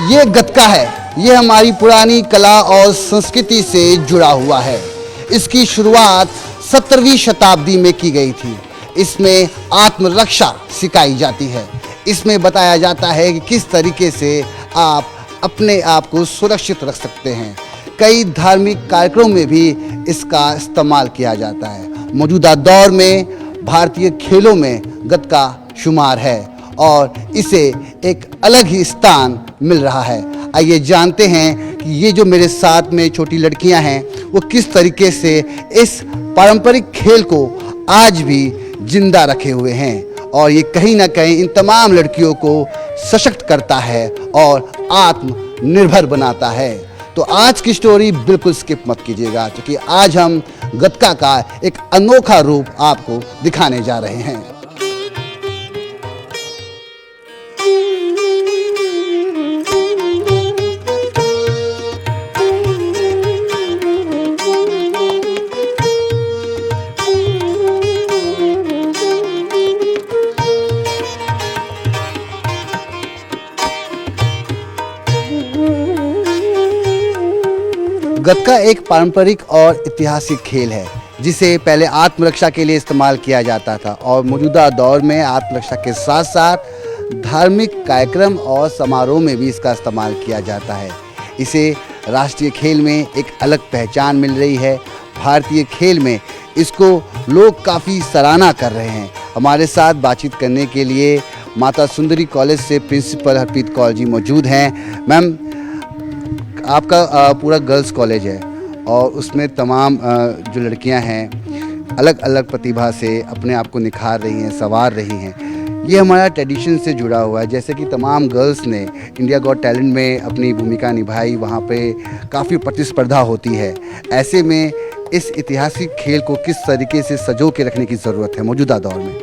ये गतका है, ये हमारी पुरानी कला और संस्कृति से जुड़ा हुआ है। इसकी शुरुआत 17वीं शताब्दी में की गई थी। इसमें आत्मरक्षा सिखाई जाती है। इसमें बताया जाता है कि किस तरीके से आप अपने आप को सुरक्षित रख सकते हैं। कई धार्मिक कार्यक्रमों में भी इसका इस्तेमाल किया जाता है। मौजूदा दौर में भारतीय खेलों में गतका शुमार है और इसे एक अलग ही स्थान मिल रहा है। आइए जानते हैं कि ये जो मेरे साथ में छोटी लड़कियां हैं वो किस तरीके से इस पारंपरिक खेल को आज भी जिंदा रखे हुए हैं और ये कहीं ना कहीं इन तमाम लड़कियों को सशक्त करता है और आत्मनिर्भर बनाता है। तो आज की स्टोरी बिल्कुल स्किप मत कीजिएगा, क्योंकि आज हम गतका का एक अनोखा रूप आपको दिखाने जा रहे हैं। गतका एक पारंपरिक और ऐतिहासिक खेल है जिसे पहले आत्मरक्षा के लिए इस्तेमाल किया जाता था और मौजूदा दौर में आत्मरक्षा के साथ साथ धार्मिक कार्यक्रम और समारोह में भी इसका इस्तेमाल किया जाता है। इसे राष्ट्रीय खेल में एक अलग पहचान मिल रही है। भारतीय खेल में इसको लोग काफ़ी सराहना कर रहे हैं। हमारे साथ बातचीत करने के लिए माता सुंदरी कॉलेज से प्रिंसिपल हरप्रीत कौर जी मौजूद हैं। मैम, आपका पूरा गर्ल्स कॉलेज है और उसमें तमाम जो लड़कियां हैं अलग अलग प्रतिभा से अपने आप को निखार रही हैं, संवार रही हैं। ये हमारा ट्रेडिशन से जुड़ा हुआ है। जैसे कि तमाम गर्ल्स ने इंडिया गॉट टैलेंट में अपनी भूमिका निभाई, वहाँ पे काफ़ी प्रतिस्पर्धा होती है। ऐसे में इस ऐतिहासिक खेल को किस तरीके से सजो के रखने की ज़रूरत है मौजूदा दौर में?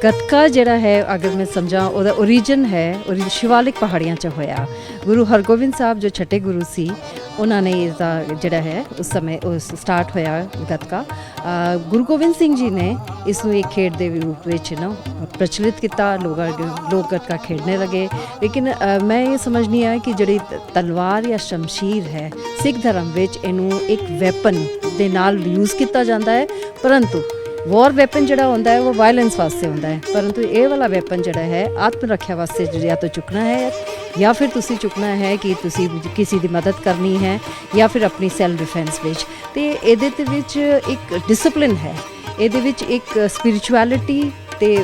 गतका जिहड़ा है, अगर मैं समझा ਉਹਦਾ ओरिजिन है शिवालिक पहाड़ियां च होया। गुरु हरगोबिंद साहब जो छठे गुरु सी, उन्होंने इसका जिहड़ा है उस समय उस स्टार्ट होया गतका। गुरु गोबिंद सिंह जी ने इसनूं एक खेड के रूप में ना प्रचलित किया। लोग गतका खेडने लगे। लेकिन मैं ये समझनी है कि जिहड़ी तलवार या शमशीर है, सिख धर्म विच इनू एक वैपन दे नाल यूज़ किया जाता है। परंतु वॉर वैपन जिहड़ा होंदा है वो वायलेंस वास्ते होंदा है, परंतु ये वाला वैपन जिहड़ा है आत्म रक्षा वास्ते या तो चुकना है या फिर तुसी चुकना है कि तुसी किसी की मदद करनी है या फिर अपनी सैल्फ डिफेंस विच। ते इहदे ते विच एक डिसिपलिन है, इहदे विच एक स्पिरिचुअलिटी ते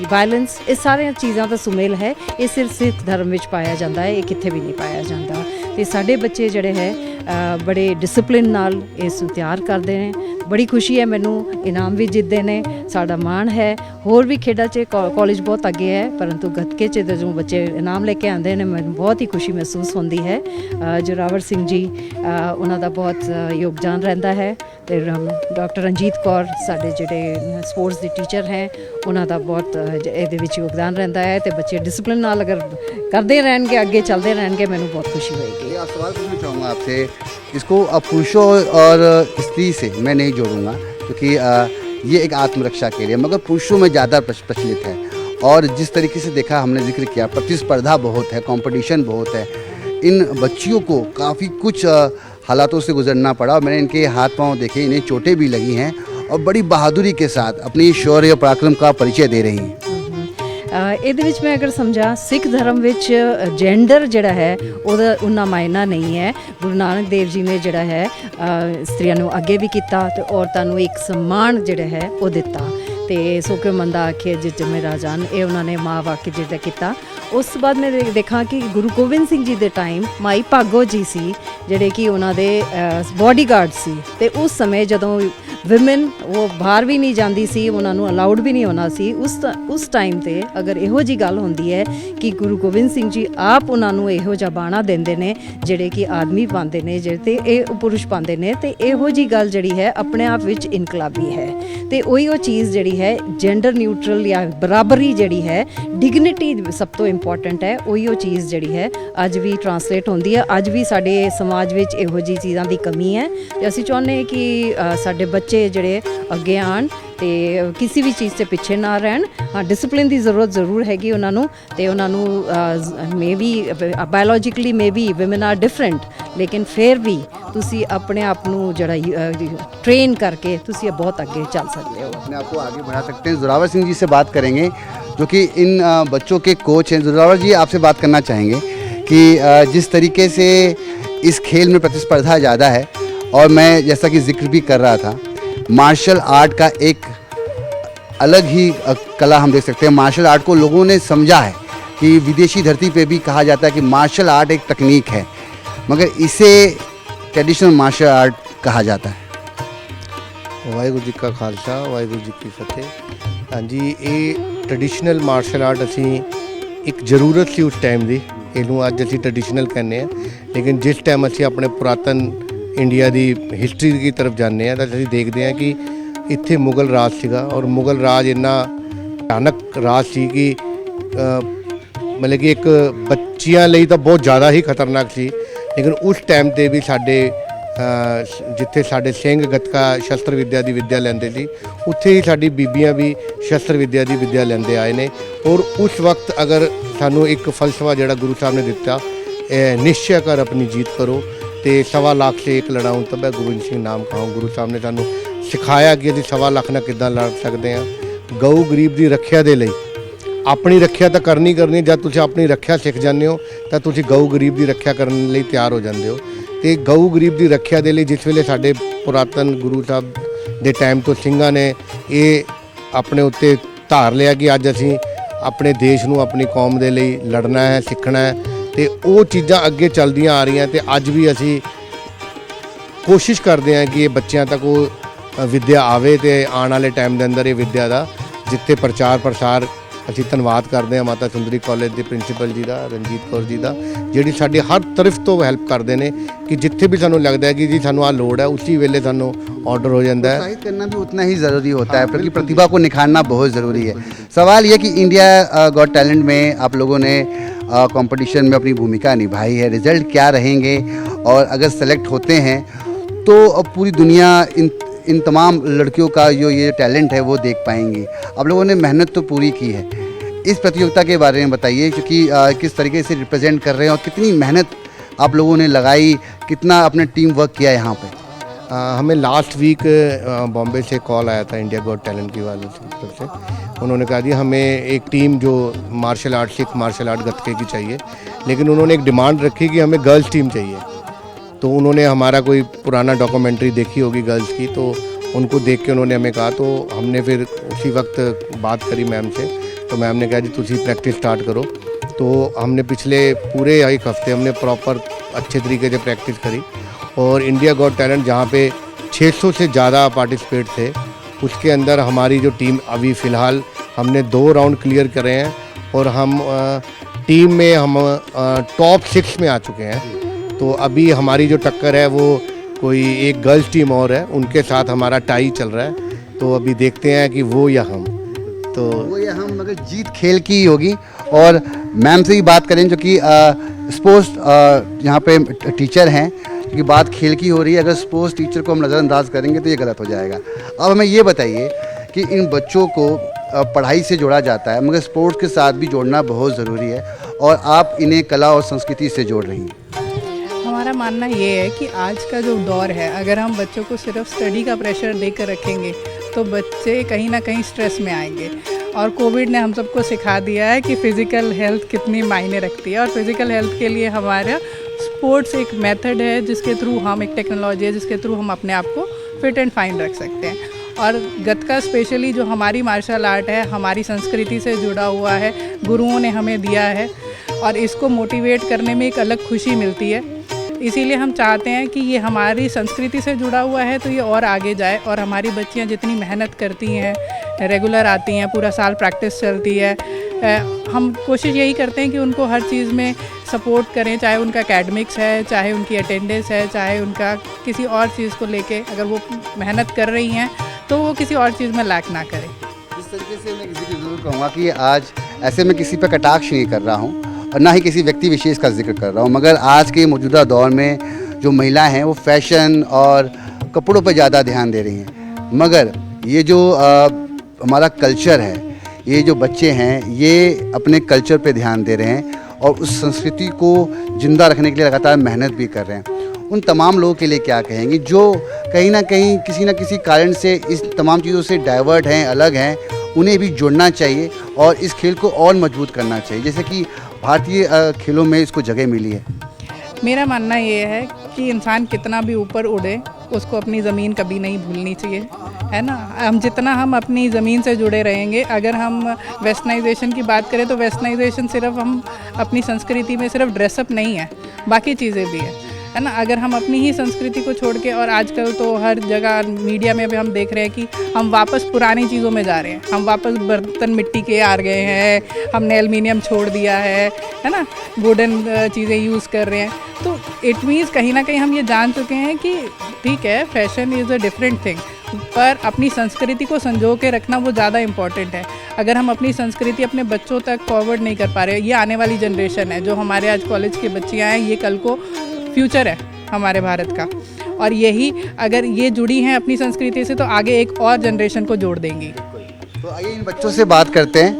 वायलेंस, ये सारियां चीज़ां दा सुमेल है। ये सिर्फ सिख धर्म विच पाया जाता है, ये कित्थे भी नहीं पाया जाता। ते साडे बच्चे जिहड़े है बड़े डिसिपलिन नाल इस तैयार करते हैं। बड़ी खुशी है, मैनू इनाम भी जितते ने, साड़ा मान है। होर भी खेडा च कॉलेज बहुत अगे है, परंतु गतके च जो बच्चे इनाम लेके आते हैं मैनू बहुत ही खुशी महसूस होती है। जोरावर सिंह जी उन्होंने बहुत योगदान रहता है। तो डॉक्टर रंजीत कौर साडे जिहड़े स्पोर्ट्स के टीचर हैं, उन्होंने बहुत ये योगदान रहता है। तो बच्चे डिसिपलिन नाल अगर करते रहेंगे, अगे चलते रहेंगे, मैनू बहुत खुशी होगी। आप सवाल पूछना चाहूँगा आपसे, इसको अब पुरुषों और स्त्री से मैं नहीं जोड़ूंगा, क्योंकि ये एक आत्मरक्षा के लिए मगर पुरुषों में ज़्यादा प्रचलित है। और जिस तरीके से देखा, हमने जिक्र किया, प्रतिस्पर्धा बहुत है, कंपटीशन बहुत है। इन बच्चियों को काफ़ी कुछ हालातों से गुजरना पड़ा और मैंने इनके हाथ पांव देखे, इन्हें चोटें भी लगी हैं और बड़ी बहादुरी के साथ अपनी शौर्य पराक्रम का परिचय दे रही हैं। ਇਹਦੇ ਵਿੱਚ मैं अगर समझा, सिख धर्म विच जेंडर जिहड़ा है ਉਹਦਾ उन्ना मायना नहीं है। गुरु नानक देव जी ने जिहड़ा है स्त्रियां नूं अगे भी कीता ते औरतां नूं एक सम्मान जिहड़ा है ਉਹ ਦਿੱਤਾ। ਤੇ ਸੋ ਕਿ ਮੰਦਾ ਆਖੇ ਜਿਸ ਜੰਮੇ ਰਾਜਾਨ, ਇਹ ਉਹਨਾਂ ਨੇ ਮਾਂ ਵਾਕੇ ਜਿਹੜਾ ਕੀਤਾ। ਉਸ ਤੋਂ ਬਾਅਦ ਮੈਂ ਦੇਖਾਂ ਕਿ ਗੁਰੂ ਗੋਬਿੰਦ ਸਿੰਘ ਜੀ ਦੇ ਟਾਈਮ ਮਾਈ ਭਾਗੋ ਜੀ ਸੀ ਜਿਹੜੇ ਕਿ ਉਹਨਾਂ ਦੇ ਬੋਡੀਗਾਰਡ ਸੀ। ਤੇ ਉਸ ਸਮੇਂ ਜਦੋਂ ਵਿਮਨ ਉਹ ਬਾਹਰ ਵੀ ਨਹੀਂ ਜਾਂਦੀ ਸੀ, ਉਹਨਾਂ ਨੂੰ ਅਲਾਉਡ ਵੀ ਨਹੀਂ ਹੋਣਾ ਸੀ। ਉਸ ਟਾਈਮ 'ਤੇ ਅਗਰ ਇਹੋ ਜਿਹੀ ਗੱਲ ਹੁੰਦੀ ਹੈ ਕਿ ਗੁਰੂ ਗੋਬਿੰਦ ਸਿੰਘ ਜੀ ਆਪ ਉਹਨਾਂ ਨੂੰ ਇਹੋ ਜਿਹਾ ਬਾਣਾ ਦਿੰਦੇ ਨੇ ਜਿਹੜੇ ਕਿ ਆਦਮੀ ਪਾਉਂਦੇ ਨੇ, ਜਿਹੜੇ ਤੇ ਇਹ ਪੁਰਸ਼ ਪਾਉਂਦੇ ਨੇ। ਤੇ ਇਹੋ ਜਿਹੀ ਗੱਲ ਜਿਹੜੀ ਹੈ ਆਪਣੇ ਆਪ ਵਿੱਚ ਇਨਕਲਾਬੀ ਹੈ। ਤੇ ਉਹੀ ਉਹ ਚੀਜ਼ ਜਿਹੜੀ ਹੈ ਜੈਂਡਰ ਨਿਊਟਰਲ ਜਾਂ ਬਰਾਬਰੀ ਜਿਹੜੀ ਹੈ, ਡਿਗਨਿਟੀ ਸਭ ਤੋਂ ਇੰਪੋਰਟੈਂਟ ਹੈ। ਉਹੀ ਉਹ ਚੀਜ਼ ਜਿਹੜੀ ਹੈ ਅੱਜ ਵੀ ਟਰਾਂਸਲੇਟ ਹੁੰਦੀ ਹੈ। ਅੱਜ ਵੀ ਸਾਡੇ ਸਮਾਜ ਵਿੱਚ ਇਹੋ ਜਿਹੀ ਚੀਜ਼ਾਂ ਦੀ ਕਮੀ ਹੈ ਤੇ ਅਸੀਂ ਚਾਹੁੰਦੇ ਹਾਂ ਕਿ ਸਾਡੇ ਬੱਚੇ ਜਿਹੜੇ ਅੱਗੇ ਆਉਣ ਤੇ ਕਿਸੇ ਵੀ ਚੀਜ਼ ਤੇ ਪਿੱਛੇ ਨਾ ਰਹਿਣ। ਹਾਂ, ਡਿਸਪਲਿਨ ਦੀ ਜ਼ਰੂਰਤ ਜ਼ਰੂਰ ਹੈਗੀ ਉਹਨਾਂ ਨੂੰ, ਤੇ ਉਹਨਾਂ ਨੂੰ ਮੇ ਵੀ ਬਾਇਓਲੋਜੀਕਲੀ ਮੇ ਵੀ ਵਿਮਨ ਆਰ ਡਿਫਰੈਂਟ, ਲੇਕਿਨ ਫਿਰ ਵੀ ਤੁਸੀਂ ਆਪਣੇ ਆਪ ਨੂੰ ਜਿਹੜਾ ट्रेन करके तुसी बहुत आगे चल सकते हो, अपने आप को आगे बढ़ा सकते हैं। जोरावर सिंह जी से बात करेंगे जो कि इन बच्चों के कोच हैं। जोरावर जी, आपसे बात करना चाहेंगे कि जिस तरीके से इस खेल में प्रतिस्पर्धा ज़्यादा है, और मैं जैसा कि जिक्र भी कर रहा था, मार्शल आर्ट का एक अलग ही कला हम देख सकते हैं। मार्शल आर्ट को लोगों ने समझा है कि विदेशी धरती पे भी कहा जाता है कि मार्शल आर्ट एक तकनीक है, मगर इसे ट्रेडिशनल मार्शल आर्ट कहा जाता है। ਵਾਹਿਗੁਰੂ ਜੀ ਕਾ ਖਾਲਸਾ, ਵਾਹਿਗੁਰੂ ਜੀ ਕੀ ਫਤਿਹ। ਹਾਂਜੀ, ਇਹ ਟ੍ਰੈਡੀਸ਼ਨਲ ਮਾਰਸ਼ਲ ਆਰਟ ਅਸੀਂ ਇੱਕ ਜ਼ਰੂਰਤ ਸੀ ਉਸ ਟਾਈਮ ਦੀ, ਇਹਨੂੰ ਅੱਜ ਅਸੀਂ ਟ੍ਰੈਡੀਸ਼ਨਲ ਕਹਿੰਦੇ ਆ। ਲੇਕਿਨ ਜਿਸ ਟਾਈਮ ਅਸੀਂ ਆਪਣੇ ਪੁਰਾਤਨ ਇੰਡੀਆ ਦੀ ਹਿਸਟਰੀ ਦੀ ਤਰਫ ਜਾਂਦੇ ਆ ਤਾਂ ਅਸੀਂ ਦੇਖਦੇ ਹਾਂ ਕਿ ਇੱਥੇ ਮੁਗਲ ਰਾਜ ਸੀਗਾ, ਔਰ ਮੁਗਲ ਰਾਜ ਇੰਨਾ ਭਿਆਨਕ ਰਾਜ ਸੀ ਕਿ ਮਤਲਬ ਕਿ ਇੱਕ ਬੱਚਿਆਂ ਲਈ ਤਾਂ ਬਹੁਤ ਜ਼ਿਆਦਾ ਹੀ ਖਤਰਨਾਕ ਸੀ। ਲੇਕਿਨ ਉਸ ਟਾਈਮ 'ਤੇ ਵੀ ਸਾਡੇ ਜਿੱਥੇ ਸਾਡੇ ਸਿੰਘ ਗੱਤਕਾ ਸ਼ਸਤਰ ਵਿੱਦਿਆ ਦੀ ਵਿੱਦਿਆ ਲੈਂਦੇ ਸੀ, ਉੱਥੇ ਹੀ ਸਾਡੀ ਬੀਬੀਆਂ ਵੀ ਸ਼ਸਤਰ ਵਿੱਦਿਆ ਦੀ ਵਿੱਦਿਆ ਲੈਂਦੇ ਆਏ ਨੇ। ਔਰ ਉਸ ਵਕਤ ਅਗਰ ਸਾਨੂੰ ਇੱਕ ਫਲਸਫਾ ਜਿਹੜਾ ਗੁਰੂ ਸਾਹਿਬ ਨੇ ਦਿੱਤਾ, ਨਿਸ਼ਚੈ ਕਰ ਆਪਣੀ ਜੀਤ ਕਰੋ, ਤੇ 1.25 ਲੱਖ ਸੇ ਇੱਕ ਲੜਾਊਂ ਤਬੈ ਗੋਬਿੰਦ ਸਿੰਘ ਨਾਮ ਕਹਾਊਂ। ਗੁਰੂ ਸਾਹਿਬ ਨੇ ਸਾਨੂੰ ਸਿਖਾਇਆ ਕਿ ਅਸੀਂ 1.25 ਲੱਖ ਨਾਲ ਕਿੱਦਾਂ ਲੜ ਸਕਦੇ ਹਾਂ। ਗਊ ਗਰੀਬ ਦੀ ਰੱਖਿਆ ਦੇ ਲਈ ਆਪਣੀ ਰੱਖਿਆ ਤਾਂ ਕਰਨੀ ਜਦ ਤੁਸੀਂ ਆਪਣੀ ਰੱਖਿਆ ਸਿੱਖ ਜਾਂਦੇ ਹੋ ਤਾਂ ਤੁਸੀਂ ਗਊ ਗਰੀਬ ਦੀ ਰੱਖਿਆ ਕਰਨ ਲਈ ਤਿਆਰ ਹੋ ਜਾਂਦੇ ਹੋ। ਤੇ ਗਊ ਗਰੀਬ ਦੀ ਰੱਖਿਆ ਦੇ ਲਈ ਜਿਸ ਵੇਲੇ ਸਾਡੇ ਪੁਰਾਤਨ ਗੁਰੂ ਸਾਹਿਬ ਦੇ ਟਾਈਮ ਤੋਂ ਸਿੰਘਾਂ ਨੇ ਇਹ ਆਪਣੇ ਉੱਤੇ ਧਾਰ ਲਿਆ ਕਿ ਅੱਜ ਅਸੀਂ ਆਪਣੇ ਦੇਸ਼ ਨੂੰ, ਆਪਣੀ ਕੌਮ ਦੇ ਲਈ ਲੜਨਾ ਹੈ, ਸਿੱਖਣਾ ਹੈ, ਤੇ ਉਹ ਚੀਜ਼ਾਂ ਅੱਗੇ ਚੱਲਦੀਆਂ ਆ ਰਹੀਆਂ। ਤੇ ਅੱਜ ਵੀ ਅਸੀਂ ਕੋਸ਼ਿਸ਼ ਕਰਦੇ ਹਾਂ ਕਿ ਇਹ ਬੱਚਿਆਂ ਤੱਕ ਉਹ ਵਿੱਦਿਆ ਆਵੇ, ਤੇ ਆਉਣ ਵਾਲੇ ਟਾਈਮ ਦੇ ਅੰਦਰ ਇਹ ਵਿੱਦਿਆ ਦਾ ਜਿੱਥੇ ਪ੍ਰਚਾਰ ਪ੍ਰਸਾਰ। ਅਸੀਂ ਧੰਨਵਾਦ ਕਰਦੇ ਹਾਂ ਮਾਤਾ ਸੁੰਦਰੀ ਕਾਲਜ ਦੇ ਪ੍ਰਿੰਸੀਪਲ ਜੀ ਦਾ, ਰਣਜੀਤ ਕੌਰ ਜੀ ਦਾ, ਜਿਹੜੀ ਸਾਡੀ ਹਰ ਤਰਫ ਤੋਂ ਹੈਲਪ ਕਰਦੇ ਨੇ ਕਿ ਜਿੱਥੇ भी ਸਾਨੂੰ ਲੱਗਦਾ है कि जी ਸਾਨੂੰ ਆ ਲੋੜ है, उसी वेले ਸਾਨੂੰ ऑर्डर हो जाता है। प्रोत्साहित करना भी उतना ही ज़रूरी होता है, क्योंकि प्रतिभा को निखारना बहुत ज़रूरी है। सवाल ये कि इंडिया गॉट टैलेंट में आप लोगों ने कंपटीशन में अपनी भूमिका निभाई है, रिजल्ट क्या रहेंगे, और अगर सेलेक्ट होते हैं तो अब पूरी दुनिया इन तमाम लड़कियों का जो ये टैलेंट है वो देख पाएंगी। आप लोगों ने मेहनत तो पूरी की है। इस प्रतियोगिता के बारे में बताइए, क्योंकि किस तरीके से रिप्रेजेंट कर रहे हैं और कितनी मेहनत आप लोगों ने लगाई, कितना अपने टीम वर्क किया यहाँ पे। हमें लास्ट वीक बॉम्बे से कॉल आया था इंडिया गॉट टैलेंट की वालों की तरफ से। उन्होंने कहा जी हमें एक टीम जो martial art, Sikh martial art गतके की चाहिए, लेकिन उन्होंने एक डिमांड रखी कि हमें गर्ल्स टीम चाहिए। तो उन्होंने हमारा कोई पुराना डॉक्यूमेंट्री देखी होगी गर्ल्स की, तो उनको देख के उन्होंने हमें कहा। तो हमने फिर उसी वक्त बात करी मैम से, तो मैम ने कहा जी तुसी प्रैक्टिस स्टार्ट करो। तो हमने पिछले पूरे एक हफ्ते हमने प्रॉपर अच्छे तरीके से प्रैक्टिस करी, और इंडिया गॉट टैलेंट जहाँ पे 600 से ज़्यादा पार्टिसिपेट थे, उसके अंदर हमारी जो टीम अभी फ़िलहाल हमने 2 राउंड क्लियर करे हैं, और हम टीम में हम टॉप 6 में आ चुके हैं। तो अभी हमारी जो टक्कर है वो कोई एक गर्ल्स टीम और है, उनके साथ हमारा टाई चल रहा है। तो अभी देखते हैं कि वो या हम, तो वो या हम, मगर जीत खेल की ही होगी। और मैम से ही बात करें जो कि स्पोर्ट्स यहाँ पे टीचर हैं, क्योंकि बात खेल की हो रही है। अगर स्पोर्ट्स टीचर को हम नज़रअंदाज करेंगे तो ये गलत हो जाएगा। अब हमें ये बताइए कि इन बच्चों को पढ़ाई से जोड़ा जाता है, मगर स्पोर्ट्स के साथ भी जोड़ना बहुत ज़रूरी है, और आप इन्हें कला और संस्कृति से जोड़ रही हैं। हमारा मानना ये है कि आज का जो दौर है, अगर हम बच्चों को सिर्फ स्टडी का प्रेशर देकर रखेंगे तो बच्चे कहीं ना कहीं स्ट्रेस में आएंगे। और कोविड ने हम सबको सिखा दिया है कि फ़िज़िकल हेल्थ कितनी मायने रखती है, और फिज़िकल हेल्थ के लिए हमारा स्पोर्ट्स एक मेथड है जिसके थ्रू हम, एक टेक्नोलॉजी है जिसके थ्रू हम अपने आप को फिट एंड फाइन रख सकते हैं। और गतका स्पेशली जो हमारी मार्शल आर्ट है, हमारी संस्कृति से जुड़ा हुआ है, गुरुओं ने हमें दिया है, और इसको मोटिवेट करने में एक अलग खुशी मिलती है। इसीलिए हम चाहते हैं कि ये हमारी संस्कृति से जुड़ा हुआ है तो ये और आगे जाए, और हमारी बच्चियां जितनी मेहनत करती हैं, रेगुलर आती हैं, पूरा साल प्रैक्टिस चलती है, हम कोशिश यही करते हैं कि उनको हर चीज़ में सपोर्ट करें, चाहे उनका एकेडमिक्स है, चाहे उनकी अटेंडेंस है, चाहे उनका किसी और चीज़ को लेके अगर वो मेहनत कर रही हैं तो वो किसी और चीज़ में लैक ना करें। इस तरीके से मैं किसी को ज़रूर कहूँगा कि आज ऐसे मैं किसी पर कटाक्ष नहीं कर रहा हूँ, और ना ही किसी व्यक्ति विशेष का जिक्र कर रहा हूँ, मगर आज के मौजूदा दौर में जो महिलाएं हैं वो फैशन और कपड़ों पर ज़्यादा ध्यान दे रही हैं। मगर ये जो हमारा कल्चर है, ये जो बच्चे हैं ये अपने कल्चर पे ध्यान दे रहे हैं और उस संस्कृति को जिंदा रखने के लिए लगातार मेहनत भी कर रहे हैं। उन तमाम लोगों के लिए क्या कहेंगे जो कहीं ना कहीं किसी न किसी कारण से इस तमाम चीज़ों से डाइवर्ट हैं, अलग हैं? उन्हें भी जुड़ना चाहिए और इस खेल को और मजबूत करना चाहिए, जैसे कि भारतीय खेलों में इसको जगह मिली है। मेरा मानना ये है कि इंसान कितना भी ऊपर उड़े, उसको अपनी ज़मीन कभी नहीं भूलनी चाहिए, है ना। हम अपनी ज़मीन से जुड़े रहेंगे। अगर हम वेस्टर्नाइजेशन की बात करें तो वेस्टर्नाइजेशन सिर्फ हम अपनी संस्कृति में सिर्फ ड्रेसअप नहीं है, बाकी चीज़ें भी है ना। अगर हम अपनी ही संस्कृति को छोड़ के, और आजकल तो हर जगह मीडिया में भी हम देख रहे हैं कि हम वापस पुरानी चीज़ों में जा रहे हैं, हम वापस बर्तन मिट्टी के आ गए हैं, हमने एल्युमिनियम छोड़ दिया है ना, वुडन चीज़ें यूज़ कर रहे हैं। तो इट मीन्स कहीं ना कहीं हम ये जान चुके हैं कि ठीक है, fashion is a different thing, पर अपनी संस्कृति को संजो के रखना वो ज़्यादा इम्पॉर्टेंट है। अगर हम अपनी संस्कृति अपने बच्चों तक फॉरवर्ड नहीं कर पा रहे, ये आने वाली जनरेशन है, जो हमारे आज कॉलेज की बच्चियाँ हैं, ये कल को फ्यूचर है हमारे भारत का, और यही अगर ये जुड़ी हैं अपनी संस्कृति से तो आगे एक और जनरेशन को जोड़ देंगी। तो आइए इन बच्चों से बात करते हैं।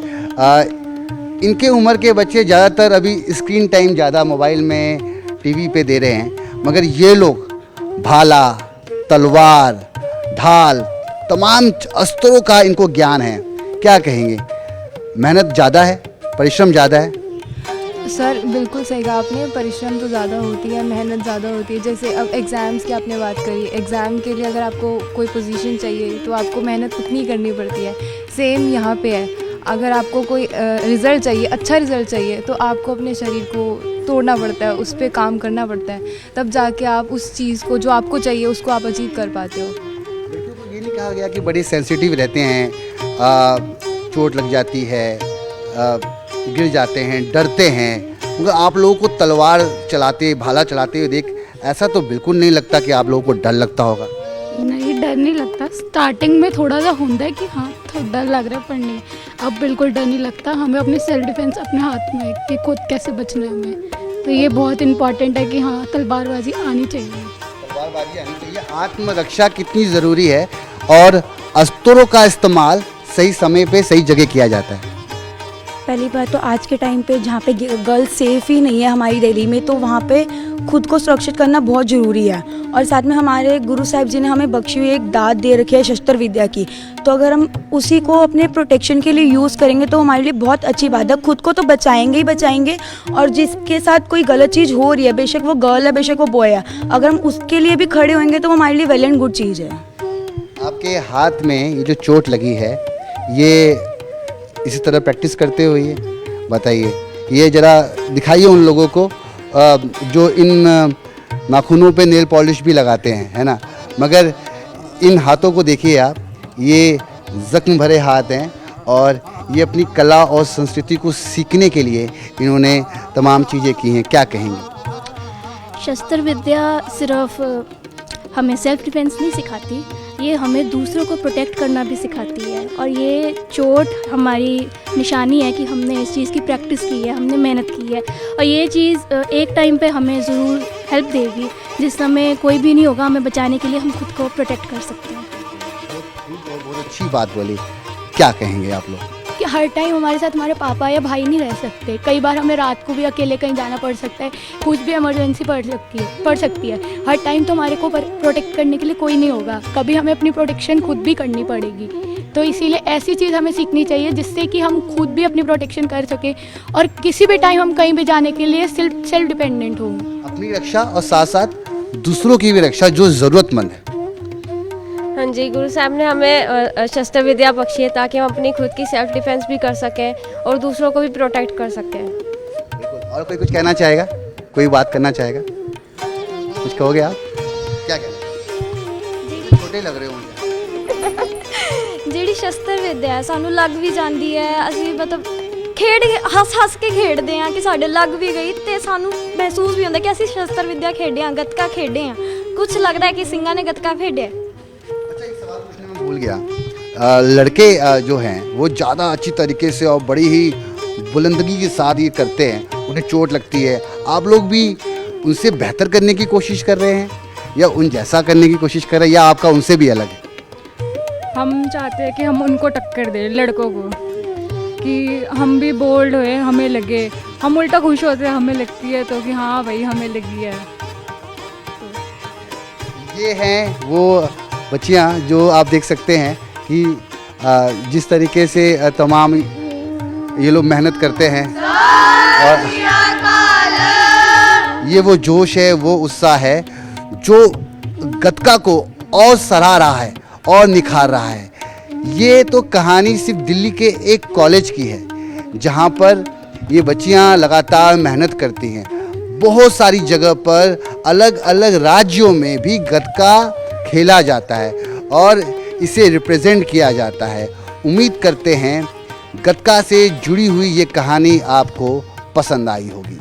इनके उम्र के बच्चे ज़्यादातर अभी स्क्रीन टाइम ज़्यादा मोबाइल में, टीवी पे दे रहे हैं, मगर ये लोग भाला, तलवार, ढाल, तमाम अस्त्रों का इनको ज्ञान है। क्या कहेंगे? मेहनत ज़्यादा है, परिश्रम ज़्यादा है? सर बिल्कुल सही कहा आपने, परिश्रम तो ज़्यादा होती है, मेहनत ज़्यादा होती है। जैसे अब एग्ज़ाम्स की आपने बात करी, एग्ज़ाम के लिए अगर आपको कोई पोजीशन चाहिए तो आपको मेहनत उतनी करनी पड़ती है। सेम यहाँ पे है, अगर आपको कोई रिज़ल्ट चाहिए, अच्छा रिज़ल्ट चाहिए, तो आपको अपने शरीर को तोड़ना पड़ता है, उस पर काम करना पड़ता है, तब जाके आप उस चीज़ को जो आपको चाहिए उसको आप अचीव कर पाते हो। लड़कियों को ये नहीं कहा गया कि बड़े सेंसिटिव रहते हैं, चोट लग जाती है, गिर जाते हैं, डरते हैं, मगर आप लोगों को तलवार चलाते, भाला चलाते हुए देख ऐसा तो बिल्कुल नहीं लगता कि आप लोगों को डर लगता होगा? नहीं, डर नहीं लगता। स्टार्टिंग में थोड़ा सा होता है कि हाँ थोड़ा डर लग रहा है, पर नहीं, अब बिल्कुल डर नहीं लगता। हमें अपने सेल्फ डिफेंस अपने हाथ में है कि खुद कैसे बचना है हमें, तो ये बहुत इम्पॉर्टेंट है कि हाँ तलवारबाजी आनी चाहिए। तलवारबाजी आनी चाहिए। आत्मरक्षा कितनी ज़रूरी है और अस्त्रों का इस्तेमाल सही समय पे सही जगह किया जाता है। पहली बात तो आज के टाइम पे जहाँ पे गर्ल्स सेफ़ ही नहीं है हमारी दिल्ली में, तो वहाँ पे खुद को सुरक्षित करना बहुत ज़रूरी है। और साथ में हमारे गुरु साहिब जी ने हमें बख्शी हुई एक दात दे रखी है शस्त्र विद्या की, तो अगर हम उसी को अपने प्रोटेक्शन के लिए यूज़ करेंगे तो हमारे लिए बहुत अच्छी बात है। खुद को तो बचाएंगे ही बचाएंगे, और जिसके साथ कोई गलत चीज़ हो रही है, बेशक वो गर्ल है बेशक वो बॉय है, अगर हम उसके लिए भी खड़े होंगे तो वो हमारे लिए वेल एंड गुड चीज़ है। आपके हाथ में ये जो चोट लगी है, ये इसी तरह प्रैक्टिस करते हुए ये बताइए, ये ज़रा दिखाइए उन लोगों को जो इन नाखूनों पे नेल पॉलिश भी लगाते हैं, है ना, मगर इन हाथों को देखिए आप, ये ज़ख्म भरे हाथ हैं और ये अपनी कला और संस्कृति को सीखने के लिए इन्होंने तमाम चीज़ें की हैं। क्या कहेंगे? शस्त्र विद्या सिर्फ हमें सेल्फ डिफेंस नहीं सिखाती, ये हमें दूसरों को प्रोटेक्ट करना भी सिखाती है। और ये चोट हमारी निशानी है कि हमने इस चीज़ की प्रैक्टिस की है, हमने मेहनत की है, और ये चीज़ एक टाइम पे हमें ज़रूर हेल्प देगी, जिस समय कोई भी नहीं होगा हमें बचाने के लिए, हम खुद को प्रोटेक्ट कर सकते हैं। बहुत अच्छी बात बोली। क्या कहेंगे आप लोग? कि हर टाइम हमारे साथ हमारे पापा या भाई नहीं रह सकते, कई बार हमें रात को भी अकेले कहीं जाना पड़ सकता है, कुछ भी इमरजेंसी पड़ सकती है। हर टाइम तो हमारे को प्रोटेक्ट करने के लिए कोई नहीं होगा, कभी हमें अपनी प्रोटेक्शन खुद भी करनी पड़ेगी। तो इसीलिए ऐसी चीज़ हमें सीखनी चाहिए जिससे कि हम खुद भी अपनी प्रोटेक्शन कर सकें और किसी भी टाइम हम कहीं भी जाने के लिए सेल्फ डिपेंडेंट हों। अपनी रक्षा और साथ साथ दूसरों की भी रक्षा जो ज़रूरतमंद है। हाँ जी, गुरु साहब ने हमें शस्त्र विद्या बख्शी है ताकि हम अपनी खुद की सेल्फ डिफेंस भी कर सकें और दूसरों को भी प्रोटेक्ट कर सकें। बिल्कुल। और कोई कुछ कहना चाहेगा? कोई बात करना चाहेगा? कुछ कहोगे आप? क्या कहना? छोटे लग रहे हो मुझे। ਜਿਹੜੀ ਸ਼ਸਤਰ ਵਿਦਿਆ ਹੈ ਸਾਨੂੰ ਲੱਗ ਵੀ ਜਾਂਦੀ ਹੈ, ਅਸੀਂ ਮਤਲਬ ਖੇਡ ਹੱਸ ਕੇ ਖੇਡਦੇ ਹਾਂ ਕਿ ਸਾਡੇ ਲੱਗ ਵੀ ਗਈ, ਤੇ ਸਾਨੂੰ ਮਹਿਸੂਸ ਵੀ ਹੁੰਦਾ ਕਿ ਅਸੀਂ ਸ਼ਸਤਰ ਵਿਦਿਆ ਖੇਡੇ ਹਾਂ, ਗੱਤਕਾ ਖੇਡੇ ਹਾਂ, ਕੁਝ ਲੱਗਦਾ ਹੈ ਕਿ ਸਿੰਘਾਂ ਨੇ ਗੱਤਕਾ ਖੇਡਿਆ। अच्छा, एक सवाल पूछने में भूल गया। लड़के जो हैं वो ज़्यादा अच्छी तरीके से और बड़ी ही बुलंदगी के साथ ये करते हैं, उन्हें चोट लगती है, आप लोग भी उनसे बेहतर करने की कोशिश कर रहे हैं या उन जैसा करने की कोशिश कर रहे हैं, या आपका उनसे भी अलग है? हम चाहते हैं कि हम उनको टक्कर दें, लड़कों को, कि हम भी बोल्ड हुए, हमें लगे, हम उल्टा खुश होते हैं, हमें लगती है तो कि हाँ भाई हमें लगी है। ये हैं वो बच्चियां जो आप देख सकते हैं कि जिस तरीके से तमाम ये लोग मेहनत करते हैं, और ये वो जोश है, वो उत्साह है जो गतका को और सराह रहा है और निखार रहा है। ये तो कहानी सिर्फ दिल्ली के एक कॉलेज की है जहाँ पर ये बच्चियाँ लगातार मेहनत करती हैं। बहुत सारी जगह पर अलग अलग राज्यों में भी गतका खेला जाता है और इसे रिप्रेजेंट किया जाता है। उम्मीद करते हैं गतका से जुड़ी हुई ये कहानी आपको पसंद आई होगी।